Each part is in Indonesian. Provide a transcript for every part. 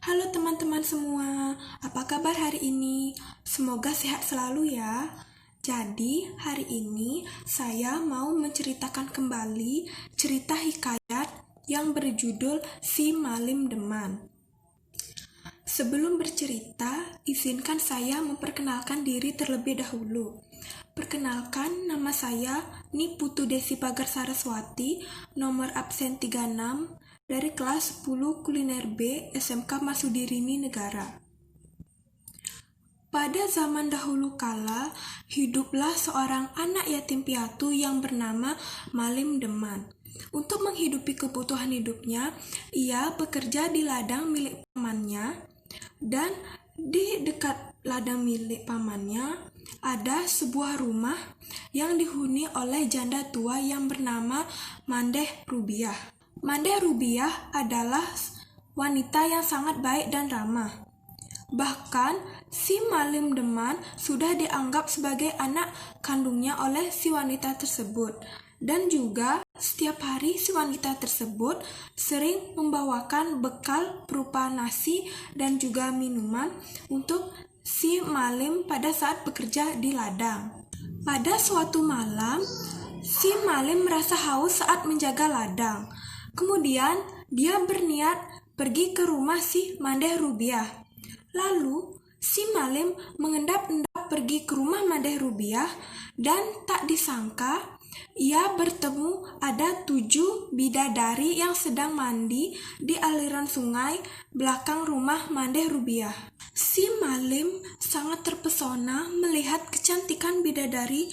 Halo teman-teman semua, apa kabar hari ini? Semoga sehat selalu ya. Jadi, hari ini saya mau menceritakan kembali cerita hikayat yang berjudul Si Malim Deman. Sebelum bercerita, izinkan saya memperkenalkan diri terlebih dahulu. Perkenalkan, nama saya Niputu Desi Pagar Saraswati, nomor absen 36, dari kelas 10 Kuliner B SMK Masudirini Negara. Pada zaman dahulu kala, hiduplah seorang anak yatim piatu yang bernama Malim Deman. Untuk menghidupi kebutuhan hidupnya, ia bekerja di ladang milik pamannya, dan di dekat ladang milik pamannya ada sebuah rumah yang dihuni oleh janda tua yang bernama Mandeh Rubiah. Mandeh Rubiah adalah wanita yang sangat baik dan ramah. Bahkan, si Malim Deman sudah dianggap sebagai anak kandungnya oleh si wanita tersebut. Dan juga, setiap hari si wanita tersebut sering membawakan bekal berupa nasi dan juga minuman untuk si Malim pada saat bekerja di ladang. Pada suatu malam, si Malim merasa haus saat menjaga ladang. Kemudian, dia berniat pergi ke rumah si Mandeh Rubiah. Lalu, si Malim mengendap-endap pergi ke rumah Mandeh Rubiah, dan tak disangka, ia bertemu ada 7 bidadari yang sedang mandi di aliran sungai belakang rumah Mandeh Rubiah. Si Malim sangat terpesona melihat kecantikan bidadari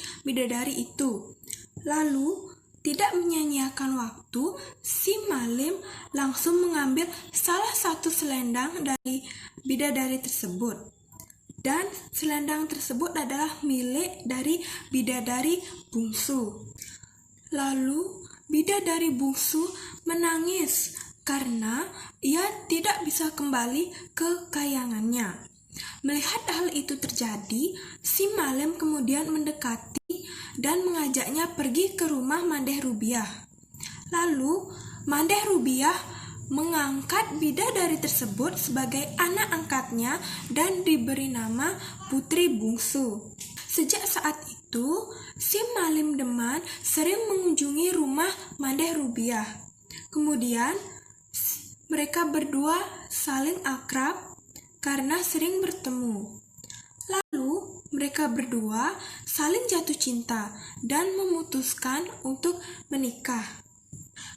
itu. Lalu, tidak menyia-nyiakan waktu, si Malim langsung mengambil salah satu selendang dari bidadari tersebut. Dan selendang tersebut adalah milik dari bidadari bungsu. Lalu, bidadari bungsu menangis karena ia tidak bisa kembali ke kayangannya. Melihat hal itu terjadi, si Malim kemudian mendekati dan mengajaknya pergi ke rumah Mandeh Rubiah. Lalu, Mandeh Rubiah mengangkat bidadari tersebut sebagai anak angkatnya dan diberi nama Putri Bungsu. Sejak saat itu, si Malim Deman sering mengunjungi rumah Mandeh Rubiah. Kemudian, mereka berdua saling akrab karena sering bertemu. Lalu, mereka berdua saling jatuh cinta dan memutuskan untuk menikah.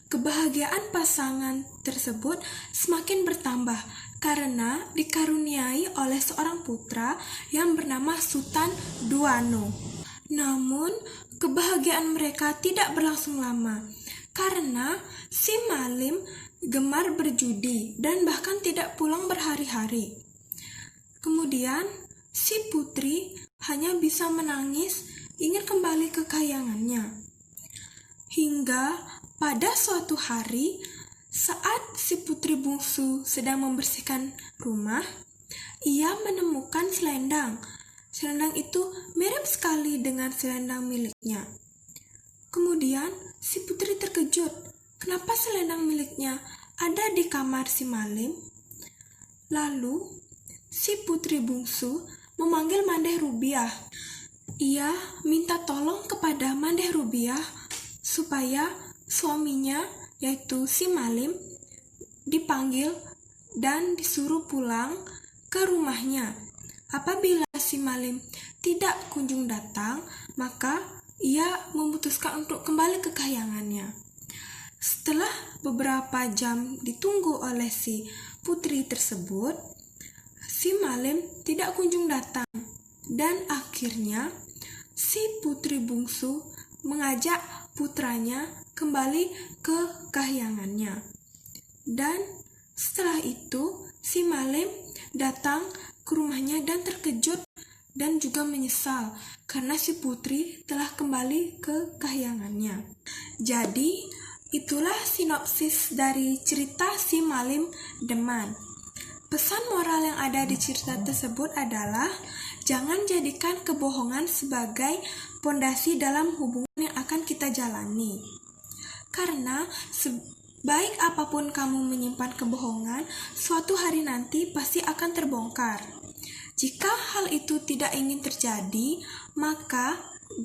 Kebahagiaan pasangan tersebut semakin bertambah karena dikaruniai oleh seorang putra yang bernama Sultan Duano. Namun, kebahagiaan mereka tidak berlangsung lama karena si Malim gemar berjudi dan bahkan tidak pulang berhari-hari. Kemudian, si putri hanya bisa menangis ingin kembali ke kayangannya. Hingga pada suatu hari, saat si putri bungsu sedang membersihkan rumah, ia menemukan selendang. Selendang itu mirip sekali dengan selendang miliknya. Kemudian, si putri terkejut. Kenapa selendang miliknya ada di kamar si Malim? Lalu, si putri bungsu memanggil Mandeh Rubiah. Ia minta tolong kepada Mandeh Rubiah supaya suaminya, yaitu si Malim, dipanggil dan disuruh pulang ke rumahnya. Apabila si Malim tidak kunjung datang, maka ia memutuskan untuk kembali ke kayangannya. Setelah beberapa jam ditunggu oleh si putri tersebut, si Malim tidak kunjung datang, dan akhirnya si putri bungsu mengajak putranya kembali ke kahyangannya. Dan setelah itu, si Malim datang ke rumahnya dan terkejut dan juga menyesal karena si putri telah kembali ke kahyangannya. Jadi, itulah sinopsis dari cerita Si Malim Deman. Pesan moral yang ada di cerita tersebut adalah jangan jadikan kebohongan sebagai pondasi dalam hubungan yang akan kita jalani. Karena Baik apapun kamu menyimpan kebohongan, suatu hari nanti pasti akan terbongkar. Jika hal itu tidak ingin terjadi, maka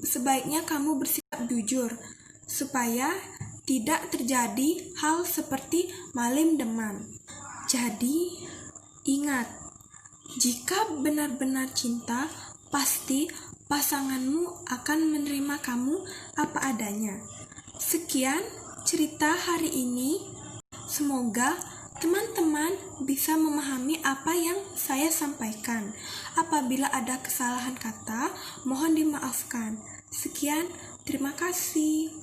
sebaiknya kamu bersikap jujur, supaya tidak terjadi hal seperti Malim Deman. Jadi, ingat, jika benar-benar cinta, pasti pasanganmu akan menerima kamu apa adanya. Sekian cerita hari ini. Semoga teman-teman bisa memahami apa yang saya sampaikan. Apabila ada kesalahan kata, mohon dimaafkan. Sekian, terima kasih.